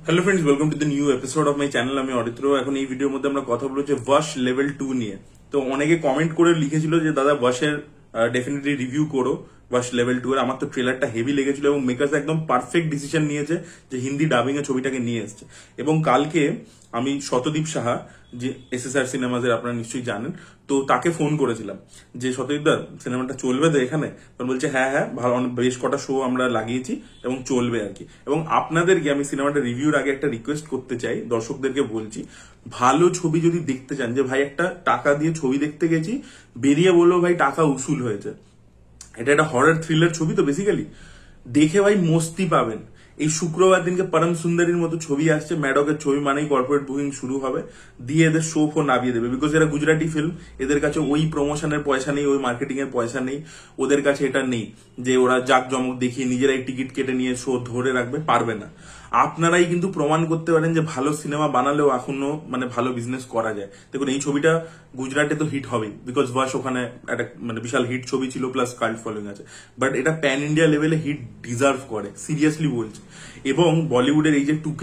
Hello friends, welcome to the new episode of my channel. আমি অরিত্র। এখন এই ভিডিওর মধ্যে আমরা কথা বলছি ওয়াশ লেভেল 2 নিয়ে। তো অনেকে কমেন্ট করে লিখেছিল যে দাদা ওয়াশের ডেফিনেটলি রিভিউ করো ওয়াশ লেভেল 2 এর। আমার তো ট্রেলারটা হেভি লেগেছিল এবং মেকার্স একদম পারফেক্ট ডিসিশন নিয়েছে যে হিন্দি ডাবিং এ ছবিটাকে নিয়ে এসছে। এবং কালকে আমি শতদীপ সাহা, যে SSR সিনেমাস এর আপনারা নিশ্চয়ই জানেন, তো তাকে ফোন করেছিলাম যে শতদীপ দা, সিনেমাটা চলবে তো এখানে? তখন বলছে হ্যাঁ হ্যাঁ, ভালো, বেশ কটা শো আমরা লাগিয়েছি এবং চলবে আর কি। এবং আপনাদেরকে আমি সিনেমাটা রিভিউর আগে একটা রিকোয়েস্ট করতে চাই, দর্শকদেরকে বলছি, ভালো ছবি যদি দেখতে চান, যে ভাই একটা টাকা দিয়ে ছবি দেখতে গেছি, বেরিয়ে বললো ভাই টাকা উসুল হয়েছে, এটা একটা হরর থ্রিলার ছবি, তো বেসিক্যালি দেখে ভাই মস্তি পাবেন। এই শুক্রবার দিনকে পরম সুন্দরীর মতো ছবি আসছে, ম্যাডকের ছবি মানেই কর্পোরেট বুকিং শুরু হবে, দিয়ে এদের শো ফো নামিয়ে দেবে। বিকজ এরা গুজরাটি ফিল্ম, এদের কাছে ওই প্রমোশনের পয়সা নেই, ওই মার্কেটিং এর পয়সা নেই, ওদের কাছে এটা নেই যে ওরা জাক জমক দেখিয়ে নিজেরাই টিকিট কেটে নিয়ে শো ধরে রাখবে, পারবে না। আপনারাই কিন্তু প্রমাণ করতে পারেন যে ভালো সিনেমা বানালেও এখনো ভালো বিজনেস করা যায়। দেখুন, এই ছবিটা গুজরাটে তো হিট হবেই, বিকজ ওয়াশ ওখানে একটা বিশাল হিট ছবি ছিল, প্লাস কাল্ট ফলোইং আছে। বাট এটা প্যান ইন্ডিয়া লেভেলে হিট ডিজার্ভ করে, সিরিয়াসলি বলছি। এবং বলিউডের এই যে 2K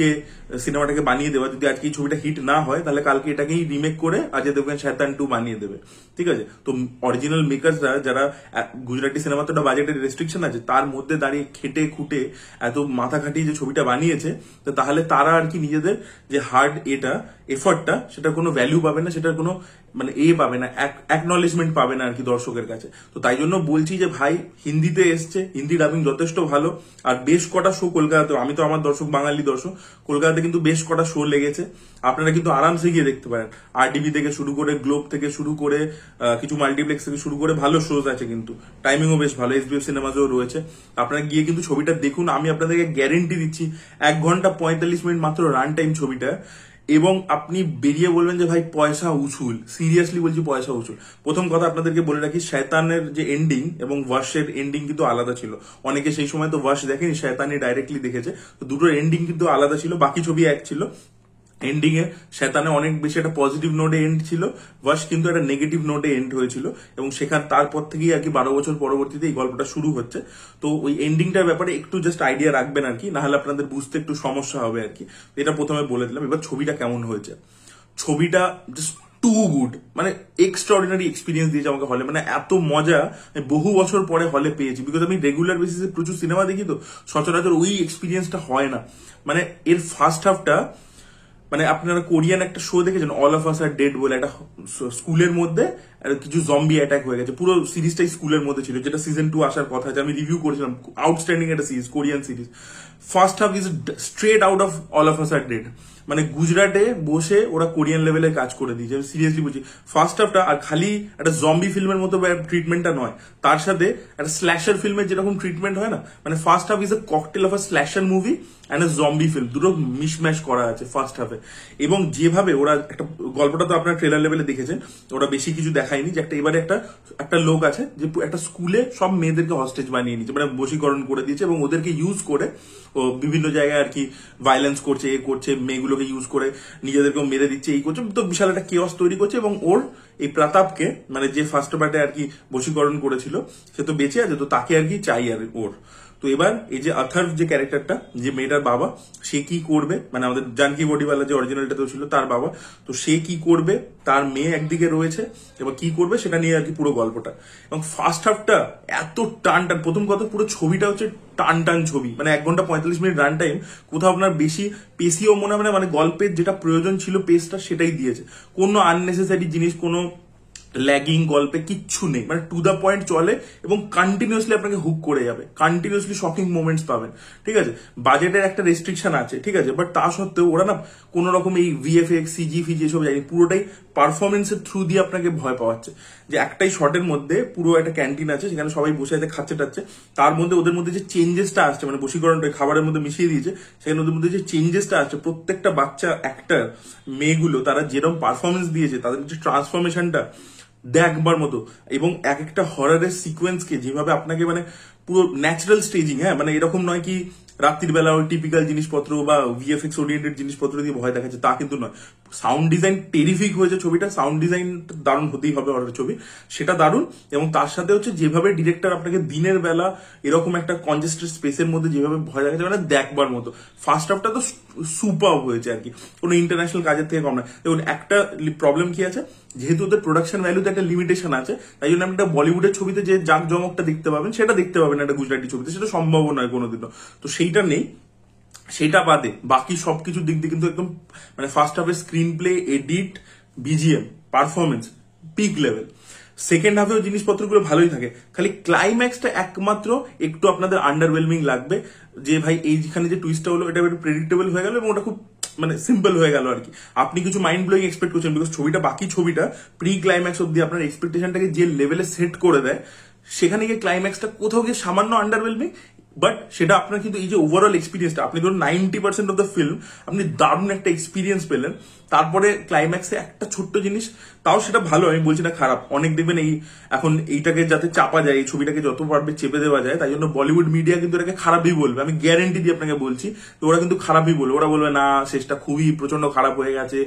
সিনেমাটাকে বানিয়ে দেওয়া, যদি আজকে এই ছবিটা হিট না হয় তাহলে কালকে এটাকেই রিমেক করে অজয় দেবগন শয়তান 2 বানিয়ে দেবে, ঠিক আছে? তো অরিজিনাল মেকার্সরা যারা, গুজরাটি সিনেমা তো বাজেটের রেস্ট্রিকশন আছে, তার মধ্যে দাঁড়িয়ে খেটে খুঁটে এত মাথা খাটিয়ে যে ছবিটা বানিয়েছে, তো তাহলে তারা আর কি নিজেদের যে হার্ড এফর্টটা, সেটা কোনো ভ্যালু পাবে না, সেটার কোনো পাবে না, অ্যাকনলেজমেন্ট পাবে না আর কি দর্শকের কাছে। তো তাই জন্য বলছি যে ভাই, হিন্দিতে এসছে, হিন্দি ডাবিং যথেষ্ট ভালো। আর বেশ কটা শো কলকাতাতে, আমি তো আমার দর্শক বাঙালি দর্শক, কলকাতাতে কিন্তু বেশ কটা শো লেগেছে, আপনারা কিন্তু আরামসে গিয়ে দেখতে পারেন। RTV থেকে শুরু করে, গ্লোব থেকে শুরু করে, কিছু মাল্টিপ্লেক্স থেকে শুরু করে ভালো শোজ আছে, কিন্তু টাইমিংও বেশ ভালো, SBF সিনেমাসও রয়েছে। আপনারা গিয়ে কিন্তু ছবিটা দেখুন, আমি আপনাদেরকে গ্যারেন্টি দিচ্ছি 1 ঘন্টা 45 মিনিট মাত্র রান টাইম ছবিটা, এবং আপনি বেরিয়ে বলবেন যে ভাই পয়সা উসুল, সিরিয়াসলি বলছি পয়সা উসুল। প্রথম কথা আপনাদেরকে বলে রাখি, শয়তানের যে এন্ডিং এবং ওয়াশের এন্ডিং কিন্তু আলাদা ছিল। অনেকে সেই সময় তো ওয়াশ দেখেনি, শয়তানি ডাইরেক্টলি দেখেছে, তো দুটোর এন্ডিং কিন্তু আলাদা ছিল, বাকি ছবি এক ছিল। এন্ডিং এ শয়তানে অনেক বেশি একটা পজিটিভ নোটে এন্ড ছিল, ওয়াশ কিন্তু একটা নেগেটিভ নোটে এন্ড হয়েছিল, এবং সেখান তারপর থেকেই আর কি 12 বছর পরবর্তীতে এই গল্পটা শুরু হচ্ছে। তো ওই এন্ডিংটার ব্যাপারে একটু জাস্ট আইডিয়া রাখবেন আর কি, না হলে আপনাদের বুঝতে একটু সমস্যা হবে আর কি। এটা প্রথমে বলে দিলাম। এবার ছবিটা কেমন হয়েছে, ছবিটা just too good, extraordinary experience দিয়েছে আমাকে হলে। এত মজা আমি বহু বছর পরে হলে পেয়েছি, বিকজ আমি রেগুলার বেসিসে প্রচুর সিনেমা দেখি, তো সচরাচর ওই এক্সপিরিয়েন্সটা হয় না। এর ফার্স্ট হাফটা, আপনারা কোরিয়ান একটা শো দেখেছেন, All of Us Are Dead বলে, একটা স্কুলের মধ্যে কিছু জম্বি অ্যাটাক হয়ে গেছে, পুরো সিরিজটাই স্কুলের মধ্যে ছিল, যেটা সিজন 2 আসার কথা আছে, আমি রিভিউ করেছিলাম। আউটস্ট্যান্ডিং একটা series, Korean series. First half is straight out of All of Us Are Dead. গুজরাটে বসে ওরা কোরিয়ান লেভেলে কাজ করে দিয়েছে, আমি সিরিয়াসলি বলছি। ফার্স্ট হাফটা আর খালি একটা জম্বি ফিল্মের মতো ট্রিটমেন্টটা নয়, তার সাথে একটা স্ল্যাশার ফিল্মের যেরকম ট্রিটমেন্ট হয় না, first half is a cocktail of a slasher movie and a zombie film, দুটো মিশম্যাশ করা আছে ফার্স্ট হাফে। এবং যেভাবে ওরা একটা গল্পটা তো আপনার ট্রেলার লেভেলে দেখেছেন, ওরা বেশি কিছু দেখায়নি, যে এবারে একটা লোক আছে যে একটা স্কুলে সব মেয়েদেরকে হস্টেজ বানিয়ে নিচ্ছে, বশীকরণ করে দিয়েছে, এবং ওদেরকে ইউজ করে ও বিভিন্ন জায়গায় আর কি ভাইলেন্স করছে, করছে, মেয়েগুলোকে ইউজ করে নিজেদেরকেও মেরে দিচ্ছে, এই করছে, তো বিশাল একটা কেওয়াস তৈরি করছে। এবং ওর এই প্রতাপকে, যে ফার্স্ট পার্টে আর কি বশীকরণ করেছিল, সে তো বেঁচে আছে, তো তাকে আর কি চাই আর ওর। তো এবার এই যে অথর্ভ যে ক্যারেক্টারটা, যে মেয়েটার বাবা, সে কি করবে, আমাদের জানকি বডিওয়ালা যে অরিজিনালটাতেও ছিল তার বাবা, তো সে কি করবে, তার মেয়ে একদিকে রয়েছে, এবার কি করবে সেটা নিয়ে আর কি পুরো গল্পটা। এবং ফার্স্ট হাফটা এত টান, প্রথম কথা পুরো ছবিটা হচ্ছে টান ছবি, 1 ঘন্টা 45 মিনিট রান টাইম, কোথাও আপনার বেশি পেশিও মনে হবে না, গল্পের যেটা প্রয়োজন ছিল পেসটা সেটাই দিয়েছে, কোনো আননেসেসারি জিনিস, কোনো ল্যাগিং গল্পে কিচ্ছু নেই, টু দা পয়েন্ট চলে, এবং কন্টিনিউসলি আপনাকে হুক করে যাবে, কন্টিনিউসলি শকিং মোমেন্টস পাবেন, ঠিক আছে? বাজেটের একটা রেস্ট্রিকশন আছে, ঠিক আছে, বাট তা সত্ত্বেও ওরা না কোন রকম এই VFX CG ফিজি এসব যায়নি, পুরোটাই পারফরমেন্সের থ্রু দিয়ে আপনাকে ভয় পাওয়াচ্ছে। যে একটাই শটের মধ্যে পুরো একটা ক্যান্টিন আছে, সেখানে সবাই বসে আছে খাচ্ছে টাচ্ছে, তার মধ্যে ওদের মধ্যে যে চেঞ্জেসটা আসছে, বশীকরণটা খাবারের মধ্যে মিশিয়ে দিয়েছে, সেখানে ওদের মধ্যে যে চেঞ্জেসটা আসছে, প্রত্যেকটা বাচ্চা অ্যাক্টর মেয়েগুলো তারা যেরকম পারফরমেন্স দিয়েছে, তাদের যে ট্রান্সফরমেশনটা দেখবার মতো। এবং একটা হররের সিকোয়েন্সকে যেভাবে আপনাকে পুরো ন্যাচারাল স্টেজিং, হ্যাঁ, এরকম নয় কি রাত্রির বেলা ওই টিপিক্যাল জিনিসপত্র বা ভিএফএক্স ওরিয়েন্টেড জিনিসপত্র দিয়ে ভয় দেখাচ্ছে তা কিন্তু নয়। সাউন্ড ডিজাইন টেরিফিক হয়েছে ছবিটা, সাউন্ড ডিজাইন দারুণ হতেই হবে হরর ছবি, সেটা দারুণ। এবং তার সাথে হচ্ছে যেভাবে ডিরেক্টর আপনাকে দিনের বেলা এরকম একটা কনজেস্টেড স্পেসের মধ্যে যেভাবে ভয় দেখাচ্ছে মানে দেখবার মতো। ফার্স্ট হাফটা তো সুপার হয়েছে আর কি, কোনো ইন্টারন্যাশনাল কাজের থেকে কম না। দেখুন একটা প্রবলেম কি আছে, যেহেতু ওদের প্রোডাকশন ভ্যালুতে একটা লিমিটেশন আছে, তাই জন্য আপনি একটা বলিউডের ছবিতে যে জাঁকজমকটা দেখতে পাবেন সেটা দেখতে পাবেন একটা গুজরাটি ছবিতে, সেটা সম্ভব নয় কোনোদিনও। তো সেইটা নেই। সেটা বাদে বাকি সবকিছুর দিক দিয়ে কিন্তু একদম মানে ফার্স্ট হাফের screenplay, edit, BGM, performance peak level. Second হাফেও জিনিসপত্রগুলো ভালোই থাকে, খালি ক্লাইম্যাক্সটা একমাত্র একটু আপনাদের আন্ডারওয়েলমিং লাগবে, যে ভাই এইখানে যে টুইস্টটা হলো এটা একটু প্রেডিক্টেবল হয়ে গেল এবং ওটা খুব মানে সিম্পল হয়ে গেল আর কি। আপনি কিছু মাইন্ড ব্লোয়িং এক্সপেক্ট করছেন, বিকজ ছবিটা বাকি ছবিটা প্রি ক্লাইম্যাক্স অব্দি আপনার এক্সপেকটেশনটাকে যে লেভেলে সেট করে দেয়, সেখানে গিয়ে ক্লাইম্যাক্সটা কোথাও গিয়ে সামান্য আন্ডারওয়েলমিং, বাট সেটা আপনার কিন্তু এই যে ওভারঅল এক্সপিরিয়েন্সটা, আপনি ধরুন 90% অফ দ্য ফিল্ম আপনি দারুণ একটা এক্সপিরিয়েন্স পেলেন, তারপরে ক্লাইম্যাক্সে একটা ছোট্ট জিনিস, তাও সেটা ভালো, আমি বলছি না খারাপ। অনেক দেখবেন এই এখন এইটাকে যাতে চাপা যায়, এই ছবিটাকে যত পারবে চেপে দেওয়া যায়, তাই জন্য বলিউড মিডিয়া কিন্তু এটাকে খারাপই বলবে, আমি গ্যারেন্টি দিয়ে আপনাকে বলছি। তো ওরা কিন্তু খারাপই বলবে, ওরা বলবে না শেষটা খুবই প্রচন্ড খারাপ হয়ে গেছে,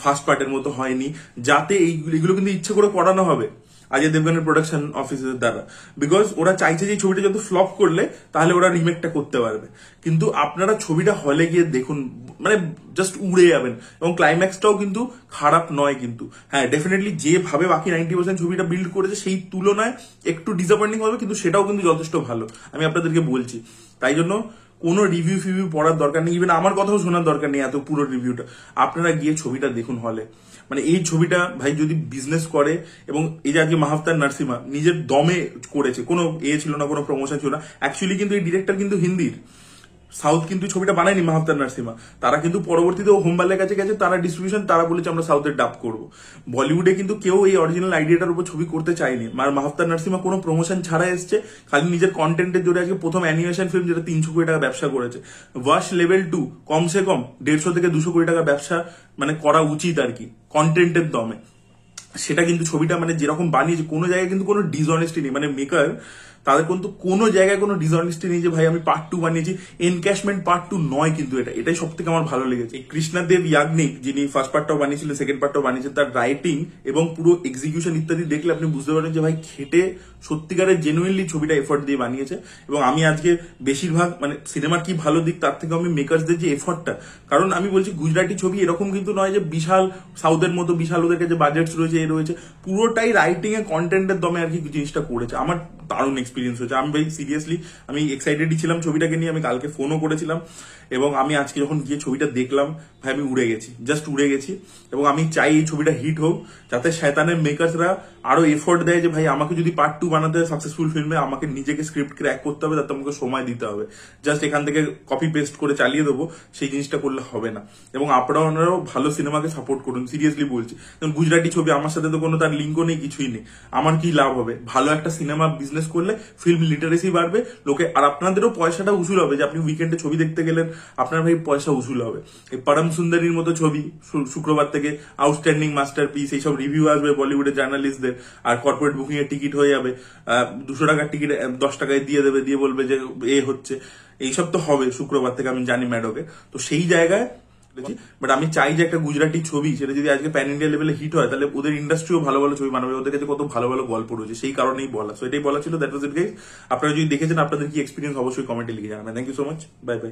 ফার্স্ট পার্টের মতো হয়নি, যাতে এইগুলো কিন্তু ইচ্ছে করে করানো হবে অজয় দেবগনের প্রোডাকশন অফিসের দ্বারা, বিকজ ওরা চাইছে যে ছবিটা যত ফ্লপ করলে তাহলে ওরা রিমেকটা করতে পারবে। কিন্তু আপনারা ছবিটা হলে গিয়ে দেখুন, মানে জাস্ট উড়ে যাবেন। এবং ক্লাইম্যাক্সটাও কিন্তু খারাপ নয় কিন্তু, হ্যাঁ ডেফিনেটলি যেভাবে বাকি 90% ছবিটা বিল্ড করেছে সেই তুলনায় একটু ডিসঅ্যাপয়েন্টিং হবে, কিন্তু সেটাও কিন্তু যথেষ্ট ভালো, আমি আপনাদেরকে বলছি। তাই জন্য কোনো রিভিউ ফিভিউ পড়ার দরকার নেই, ইভেন আমার কথাও শোনার দরকার নেই এত পুরো রিভিউটা, আপনারা গিয়ে ছবিটা দেখুন হলে। মানে এই ছবিটা ভাই যদি বিজনেস করে, এবং এই যে আজকে মাহফতার নার্সিমা নিজের দমে করেছে, কোনো ছিল না, কোনো প্রমোশন ছিল না, অ্যাকচুয়ালি কিন্তু এই ডিরেক্টর কিন্তু হিন্দির, সাউথ কিন্তু ছবিটা বানায়নি মাহফতার নার্সিমা, তারা কিন্তু পরবর্তীতে হোমবালের কাছে গেছে, তারা ডিস্ট্রিবিউশন, তারা বলেছে আমরা সাউথের ডাব করবো। বলিউডে কিন্তু কেউ এই অরিজিনাল আইডিয়াটার উপর ছবি করতে চায়নি। মাহফতার নার্সিমা কোনো প্রমোশন ছাড়া এসছে, খালি নিজের কন্টেন্টের জোরে আজকে প্রথম অ্যানিমেশন ফিল্ম যেটা 300 কোটি টাকা ব্যবসা করেছে। ওয়াশ লেভেল 2 কমসে কম 150 থেকে 200 কোটি টাকা ব্যবসা মানে করা উচিত আর কি, কন্টেন্টের দমে। সেটা কিন্তু ছবিটা মানে যেরকম বানিয়েছে, কোনো জায়গায় কিন্তু কোনো ডিসঅনেস্টি নেই, মানে মেকার তাদের কিন্তু কোনো জায়গায় কোনো ডিসঅনেস্টি নেই যে ভাই আমি পার্ট 2 বানিয়েছি, এনক্যাশমেন্ট পার্ট 2 নয় কিন্তু এটাই সব থেকে আমার ভালো লেগেছে। কৃষ্ণাদেব ইয়াগনিক যিনি ফার্স্ট পার্টটাও বানিয়েছিলেন, সেকেন্ড পার্টটাও বানিয়েছেন, তার রাইটিং এবং পুরো এক্সিকিউশন ইত্যাদি দেখলে আপনি বুঝতে পারেন যে ভাই খেটে সত্যিকারের জেনুইনলি ছবিটা এফোর্ট দিয়ে বানিয়েছে। এবং আমি আজকে বেশিরভাগ মানে সিনেমার কি ভালো দিক তার থেকে আমি মেকার্সদের যে এফোর্টটা, কারণ আমি বলছি গুজরাটি ছবি এরকম কিন্তু নয় যে বিশাল সাউথের মতো বিশাল ওদের কাছে বাজেটস রয়েছে, রয়েছে, পুরোটাই রাইটিং এ কন্টেন্টের দমে আর কি জিনিসটা করেছে। আমার দারুণ এক্সপিরিয়েন্স হয়েছে, আমি ভাই সিরিয়াসলি আমি এক্সাইটেডই ছিলাম ছবিটাকে নিয়ে, আমি কালকে ফোনও করেছিলাম, এবং আমি আজকে যখন গিয়ে ছবিটা দেখলাম ভাই আমি উড়ে গেছি, জাস্ট উড়ে গেছি। এবং আমি চাই এই ছবিটা হিট হোক, যাতে শয়তানের মেকার্সরা আরো এফোর্ট দেয় যে ভাই আমাকে যদি পার্ট 2 বানাতে হয় সাকসেসফুল ফিল্মে, আমাকে নিজেকে স্ক্রিপ্ট ক্র্যাক করতে হবে, তাতে আমাকে সময় দিতে হবে, জাস্ট এখান থেকে কপি পেস্ট করে চালিয়ে দেবো সেই জিনিসটা করলে হবে না। এবং আপনারাও ভালো সিনেমাকে সাপোর্ট করুন, সিরিয়াসলি বলছি। কারণ গুজরাটি ছবি আমার সাথে তো কোনো তার লিঙ্কও নেই, কিছুই নেই, আমার কি লাভ হবে? ভালো একটা সিনেমা বিজনেস করলে ফিল্ম লিটারেসি বাড়বে লোকে, আর আপনাদেরও পয়সাটা উসুল হবে, যে আপনি উইকেন্ডে ছবি দেখতে গেলেন আপনার ভাই পয়সা উসুল হবে। এই পরম সুন্দরীর মতো ছবি শুক্রবার থেকে আউটস্ট্যান্ডিং মাস্টারপিস এইসব রিভিউ আসবে বলিউডের জার্নালিস্টদের, আর কর্পোরেট বুকিং এর টিকিট হয়ে যাবে 200 টাকার টিকিট 10 টাকায় দিয়ে দেবে, দিয়ে বলবে যে এ হচ্ছে, এইসব তো হবে শুক্রবার থেকে, আমি জানি ম্যাডোকে। তো সেই জায়গায় বাট আমি চাই যে একটা গুজরাটি ছবি সেটা যদি আজকে প্যান ইন্ডিয়া লেভেলে হিট হয়, তাহলে ওদের ইন্ডাস্ট্রিও ভালো ভালো ছবি বানাবে, ওদের কাছে কত ভালো ভালো গল্প রয়েছে, সেই কারণেই বলা। সো এটাই বলা ছিল, দ্যাট ওয়াজ ইট গাইস। আপনারা যদি দেখেছেন আপনাদের কি এক্সপিরিয়েন্স অবশ্যই কমেন্টে লিখে জানাবেন। Thank you so much, bye by.